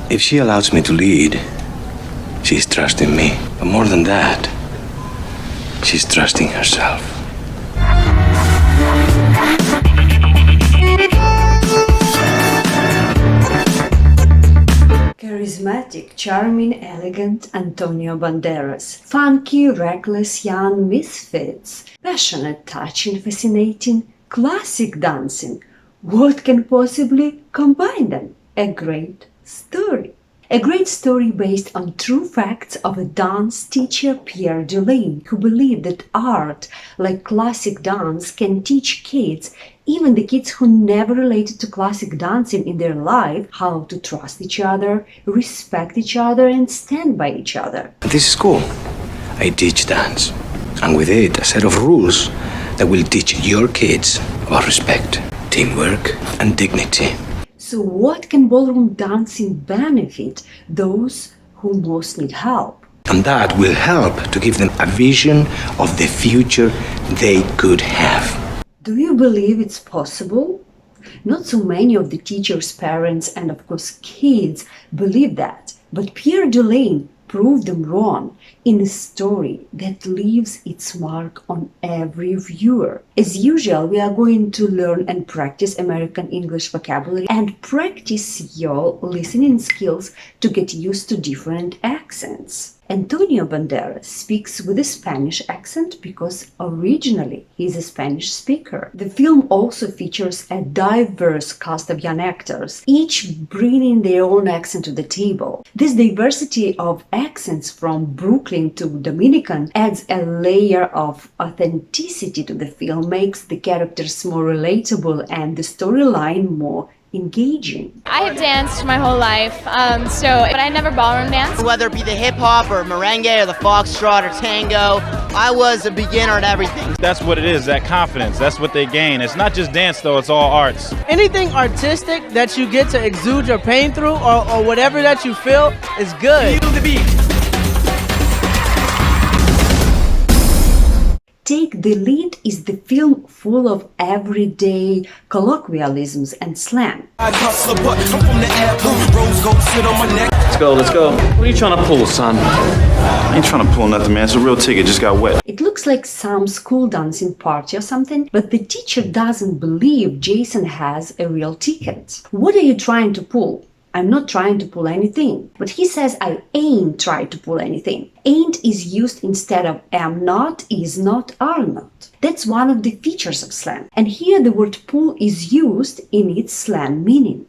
If she allows me to lead, she's trusting me. But more than that, she's trusting herself. Charismatic, charming, elegant Antonio Banderas. Funky, reckless, young misfits. Passionate, touching, fascinating, classic dancing. What can possibly combine them? A great story. A great story based on true facts of a dance teacher, Pierre Dulaine, who believed that art, like classic dance, can teach kids, even the kids who never related to classic dancing in their life, how to trust each other, respect each other, and stand by each other. At this school, I teach dance, and with it, a set of rules that will teach your kids about respect, teamwork, and dignity. So what can ballroom dancing benefit those who most need help? And that will help to give them a vision of the future they could have. Do you believe it's possible? Not so many of the teachers, parents, and of course kids believe that, but Pierre Dulaine proved them wrong in a story that leaves its mark on every viewer. As usual, we are going to learn and practice American English vocabulary and practice your listening skills to get used to different accents. Antonio Banderas speaks with a Spanish accent because originally he's a Spanish speaker. The film also features a diverse cast of young actors, each bringing their own accent to the table. This diversity of accents from Brooklyn to Dominican adds a layer of authenticity to the film, makes the characters more relatable and the storyline more engaging. I have danced my whole life, but I never ballroom danced. Whether it be the hip-hop or merengue or the foxtrot or tango, I was a beginner at everything. That's what it is, that confidence. That's what they gain. It's not just dance, though. It's all arts. Anything artistic that you get to exude your pain through or whatever that you feel is good. Feel the beat. Take the Lead is the film full of everyday colloquialisms and slang. Let's go. What are you trying to pull, son? I ain't trying to pull nothing, man. It's a real ticket. Just got wet. It looks like some school dancing party or something, but the teacher doesn't believe Jason has a real ticket. What are you trying to pull? I'm not trying to pull anything. But he says I ain't trying to pull anything. Ain't is used instead of am not, is not, are not. That's one of the features of slang. And here the word pull is used in its slang meaning.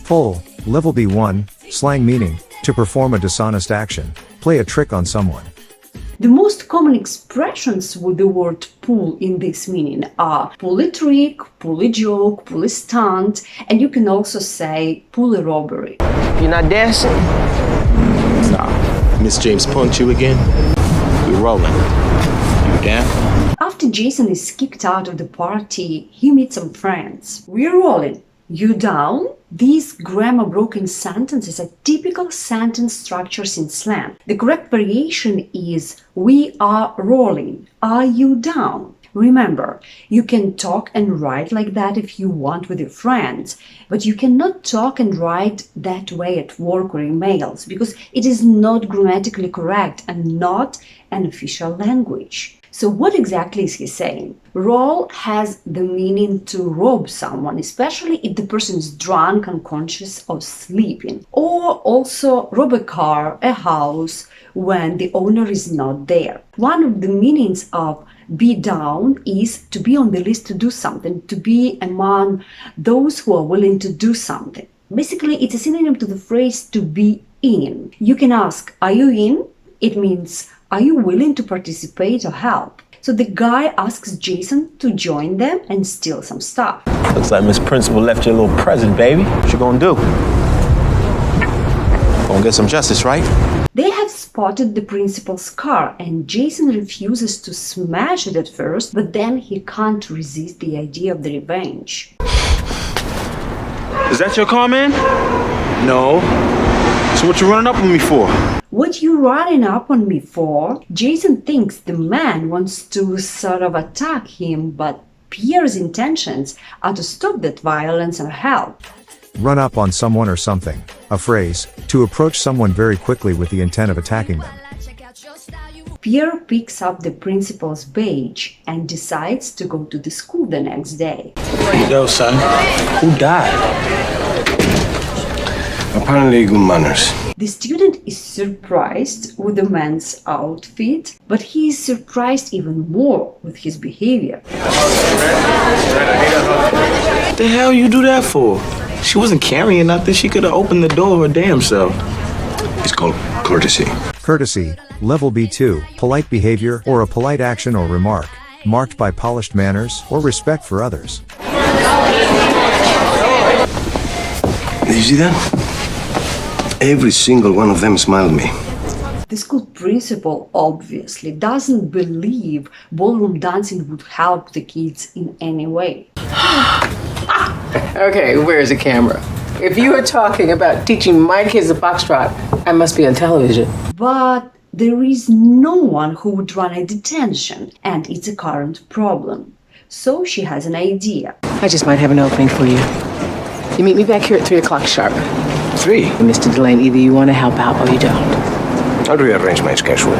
Pull, level B1, slang meaning, to perform a dishonest action, play a trick on someone. The most common expressions with the word pull in this meaning are pull a trick, pull a joke, pull a stunt, and you can also say pull a robbery. You're not dancing? Nah. Miss James punked you again? We're rolling. You down? After Jason is kicked out of the party, he meets some friends. We're rolling. You down? These grammar-broken sentences are typical sentence structures in slang. The correct variation is we are rolling. Are you down? Remember, you can talk and write like that if you want with your friends, but you cannot talk and write that way at work or emails because it is not grammatically correct and not an official language. So what exactly is he saying? Roll has the meaning to rob someone, especially if the person is drunk, unconscious, or sleeping. Or also rob a car, a house, when the owner is not there. One of the meanings of be down is to be on the list to do something, to be among those who are willing to do something. Basically, it's a synonym to the phrase to be in. You can ask, are you in? It means, are you willing to participate or help? So the guy asks Jason to join them and steal some stuff. Looks like Miss Principal left you a little present, baby. What you gonna do? Gonna get some justice, right? They have spotted the principal's car and Jason refuses to smash it at first, but then he can't resist the idea of the revenge. Is that your car, man? No. So what you running up on me for? What you running up on me for? Jason thinks the man wants to sort of attack him, but Pierre's intentions are to stop that violence and help. run up on someone or something. A phrase, to approach someone very quickly with the intent of attacking them. Pierre picks up the principal's badge and decides to go to the school the next day. Yo, son, who died? Apparently good manners. The student is surprised with the man's outfit, but he is surprised even more with his behavior. The hell you do that for? She wasn't carrying nothing. She could have opened the door her damn self. It's called courtesy. Courtesy, level B2, polite behavior or a polite action or remark, marked by polished manners or respect for others. Did you see that? Every single one of them smiled at me. The school principal obviously doesn't believe ballroom dancing would help the kids in any way. Okay, where's the camera? If you are talking about teaching my kids the foxtrot, I must be on television. But there is no one who would run a detention, and it's a current problem. So she has an idea. I just might have an opening for you. You meet me back here at 3 o'clock sharp. 3. Mr. Dulaine, either you want to help out or you don't. I'll rearrange my schedule.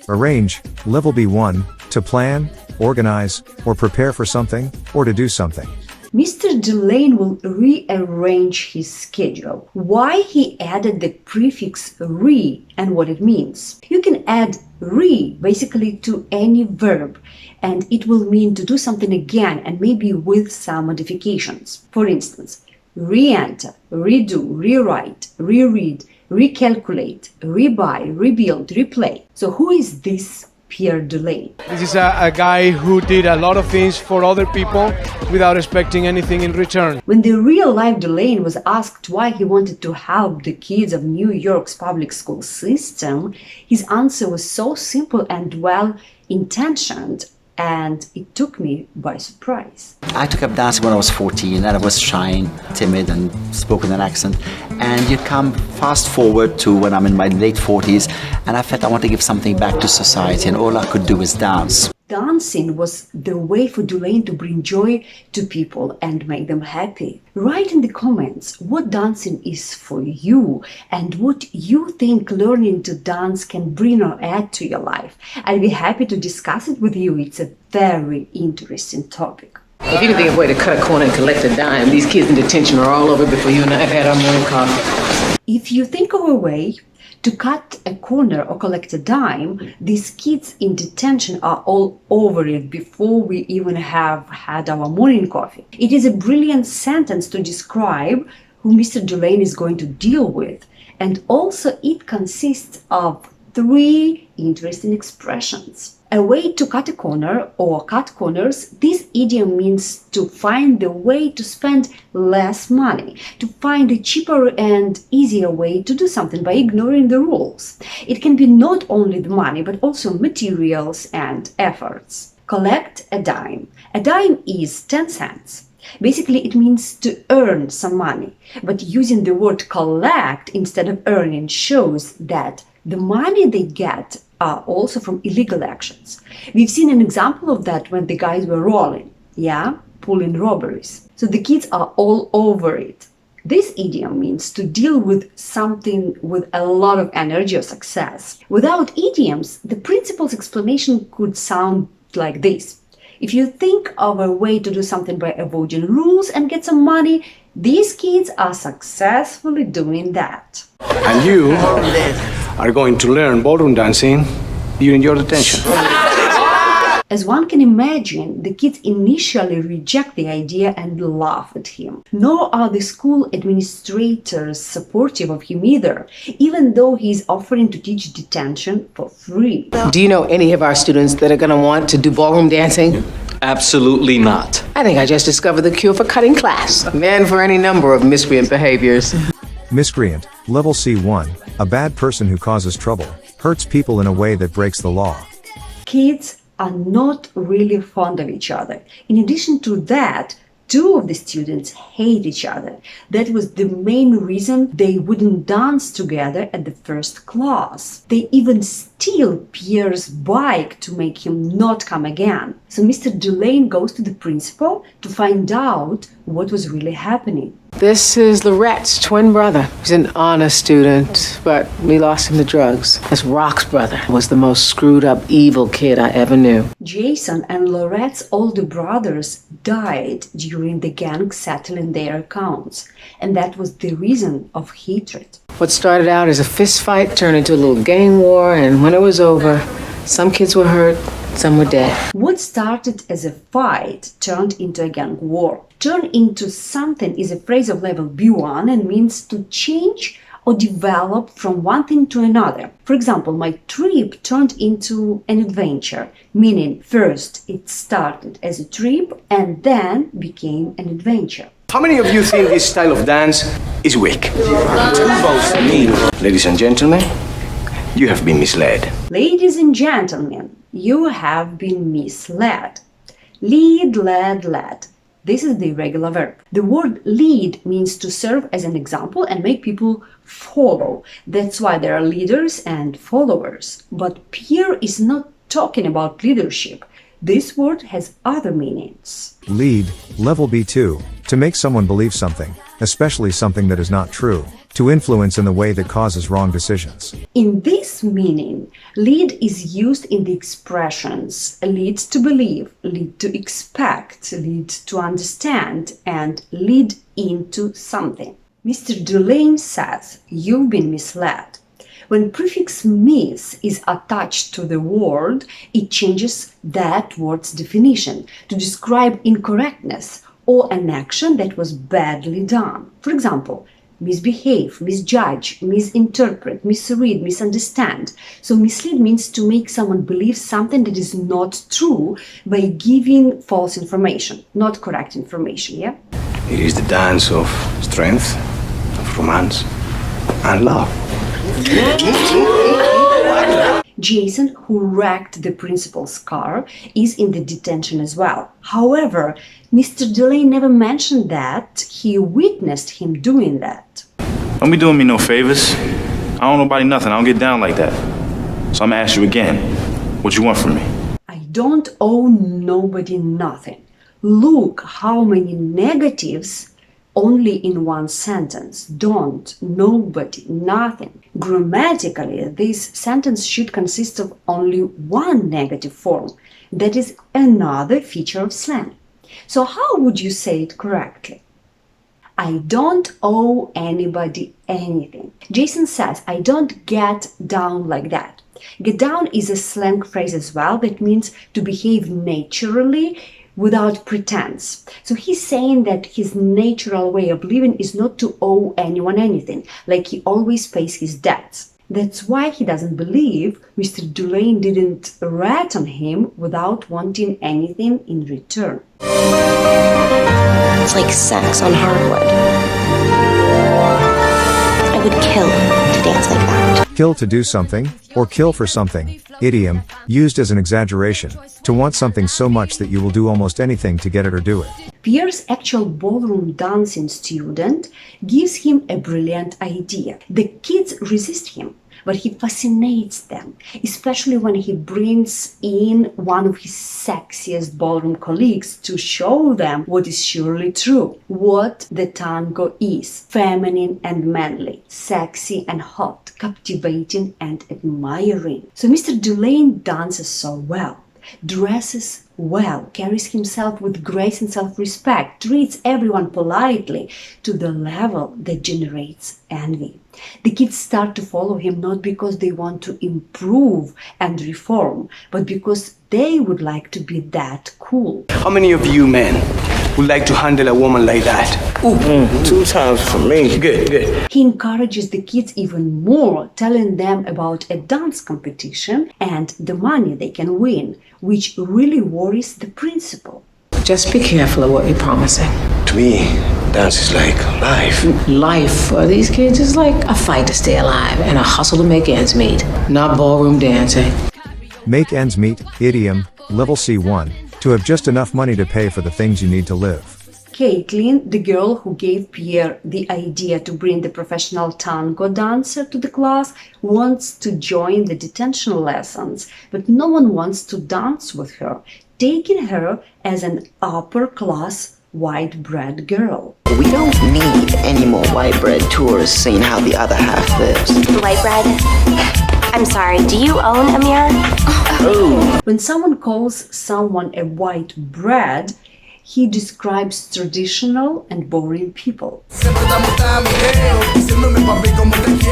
Arrange, level B1, to plan, organize, or prepare for something, or to do something. Mr. Dulaine will rearrange his schedule. Why he added the prefix re and what it means. You can add re basically to any verb, and it will mean to do something again and maybe with some modifications. For instance, re-enter, redo, rewrite, reread, recalculate, rebuy, rebuild, replay. So who is this Pierre Dulaine? This is a guy who did a lot of things for other people without expecting anything in return. When the real-life Dulaine was asked why he wanted to help the kids of New York's public school system, his answer was so simple and well-intentioned, and it took me by surprise. I took up dancing when I was 14 and I was shy, timid and spoke with an accent. And you come fast forward to when I'm in my late 40s and I felt I want to give something back to society and all I could do is dance. Dancing was the way for Dulaine to bring joy to people and make them happy. Write in the comments what dancing is for you and what you think learning to dance can bring or add to your life. I'll be happy to discuss it with you. It's a very interesting topic. If you can think of a way to cut a corner and collect a dime, these kids in detention are all over before you and I have had our morning coffee. If you think of a way to cut a corner or collect a dime, these kids in detention are all over it before we even have had our morning coffee. It is a brilliant sentence to describe who Mr. Dulaine is going to deal with, and also it consists of 3 interesting expressions. A way to cut a corner or cut corners, this idiom means to find the way to spend less money, to find a cheaper and easier way to do something by ignoring the rules. It can be not only the money, but also materials and efforts. Collect a dime. A dime is 10 cents. Basically, it means to earn some money, but using the word collect instead of earning shows that the money they get are also from illegal actions. We've seen an example of that when the guys were rolling, pulling robberies. So the kids are all over it. This idiom means to deal with something with a lot of energy or success. Without idioms, the principal's explanation could sound like this. If you think of a way to do something by avoiding rules and get some money, these kids are successfully doing that. And you are going to learn ballroom dancing during your detention. As one can imagine, the kids initially reject the idea and laugh at him. Nor are the school administrators supportive of him either, even though he's offering to teach detention for free. Do you know any of our students that are going to want to do ballroom dancing? Absolutely not. I think I just discovered the cure for cutting class. Man for any number of miscreant behaviors. Miscreant, level C1, a bad person who causes trouble, hurts people in a way that breaks the law. Kids are not really fond of each other. In addition to that, 2 of the students hate each other. That was the main reason they wouldn't dance together at the first class. They even steal Pierre's bike to make him not come again. So Mr. Dulaine goes to the principal to find out what was really happening. This is Lorette's twin brother. He's an honest student, but we lost him to drugs. That's Rock's brother. Was the most screwed up, evil kid I ever knew. Jason and Lorette's older brothers died during the gang settling their accounts, and that was the reason of hatred. What started out as a fist fight turned into a little gang war, and when it was over, some kids were hurt, some were dead. What started as a fight turned into a gang war. Turn into something is a phrase of level B1 and means to change or develop from one thing to another. For example, my trip turned into an adventure, meaning first it started as a trip and then became an adventure. How many of you think this style of dance is weak? 2 votes for me. Ladies and gentlemen, you have been misled. Ladies and gentlemen, you have been misled. Lead, led, led. This is the irregular verb. The word lead means to serve as an example and make people follow. That's why there are leaders and followers. But Pierre is not talking about leadership. This word has other meanings. Lead, level B2, to make someone believe something, especially something that is not true, to influence in the way that causes wrong decisions. In this meaning, lead is used in the expressions lead to believe, lead to expect, lead to understand, and lead into something. Mr. Dulaine says, you've been misled. When prefix mis is attached to the word, it changes that word's definition to describe incorrectness or an action that was badly done. For example, misbehave, misjudge, misinterpret, misread, misunderstand. So mislead means to make someone believe something that is not true by giving false information, not correct information, yeah? It is the dance of strength, of romance, and love. Jason, who wrecked the principal's car, is in the detention as well. However, Mr. Dulaine never mentioned that he witnessed him doing that. Don't be doing me no favors. I don't know nobody nothing. I don't get down like that. So I'm gonna ask you again. What you want from me? I don't owe nobody nothing. Look how many negatives only in one sentence. Don't, nobody, nothing. Grammatically, this sentence should consist of only one negative form. That is another feature of slang. So how would you say it correctly? I don't owe anybody anything. Jason says, I don't get down like that. Get down is a slang phrase as well that means to behave naturally without pretense. So he's saying that his natural way of living is not to owe anyone anything, like he always pays his debts. That's why he doesn't believe Mr. Dulaine didn't rat on him without wanting anything in return. It's like sex on hardwood. I would kill to dance like that. Kill to do something, or kill for something, idiom, used as an exaggeration, to want something so much that you will do almost anything to get it or do it. Pierre's actual ballroom dancing student gives him a brilliant idea. The kids resist him, but he fascinates them, especially when he brings in one of his sexiest ballroom colleagues to show them what is surely true, what the tango is: feminine and manly, sexy and hot, captivating and admiring. So Mr. Dulaine dances so well, dresses well, carries himself with grace and self-respect, treats everyone politely to the level that generates envy. The kids start to follow him not because they want to improve and reform, but because they would like to be that cool. How many of you men would like to handle a woman like that? Ooh, 2 times for me. Good, good. He encourages the kids even more, telling them about a dance competition and the money they can win, which really worries the principal. Just be careful of what you're promising. To me, dance is like life. Life for these kids is like a fight to stay alive and a hustle to make ends meet, not ballroom dancing. Make ends meet, idiom, level C1, to have just enough money to pay for the things you need to live. Caitlin, the girl who gave Pierre the idea to bring the professional tango dancer to the class, wants to join the detention lessons, but no one wants to dance with her, taking her as an upper-class white bread girl. We don't need any more white bread tourists seeing how the other half lives. White bread? I'm sorry, do you own a mirror? Oh. When someone calls someone a white bread, he describes traditional and boring people.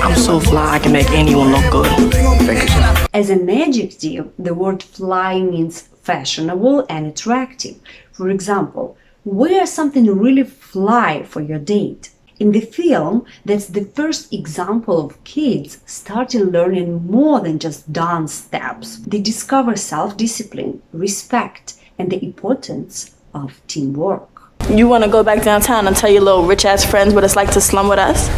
I'm so fly I can make anyone look good. Thank you, sir. As an adjective, the word fly means fashionable and attractive. For example, wear something really fly for your date. In the film, that's the first example of kids starting learning more than just dance steps. They discover self-discipline, respect, and the importance of teamwork. You want to go back downtown and tell your little rich-ass friends what it's like to slum with us?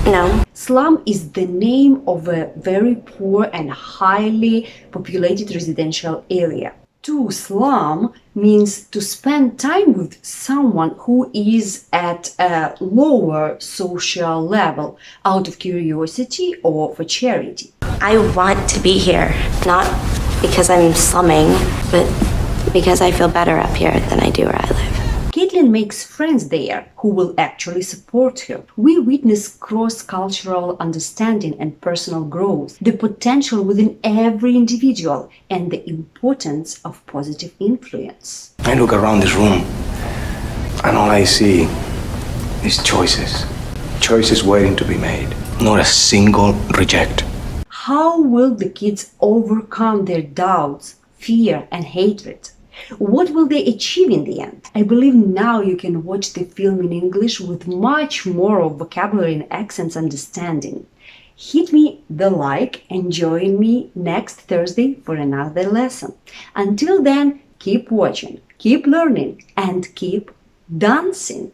No. Slum is the name of a very poor and highly populated residential area. To slum means to spend time with someone who is at a lower social level, out of curiosity or for charity. I want to be here, not because I'm slumming, but because I feel better up here than I do where I live. Caitlin makes friends there who will actually support her. We witness cross-cultural understanding and personal growth, the potential within every individual, and the importance of positive influence. I look around this room, and all I see is choices. Choices waiting to be made. Not a single reject. How will the kids overcome their doubts, fear, and hatred? What will they achieve in the end? I believe now you can watch the film in English with much more of vocabulary and accents understanding. Hit me the like and join me next Thursday for another lesson. Until then, keep watching, keep learning, and keep dancing.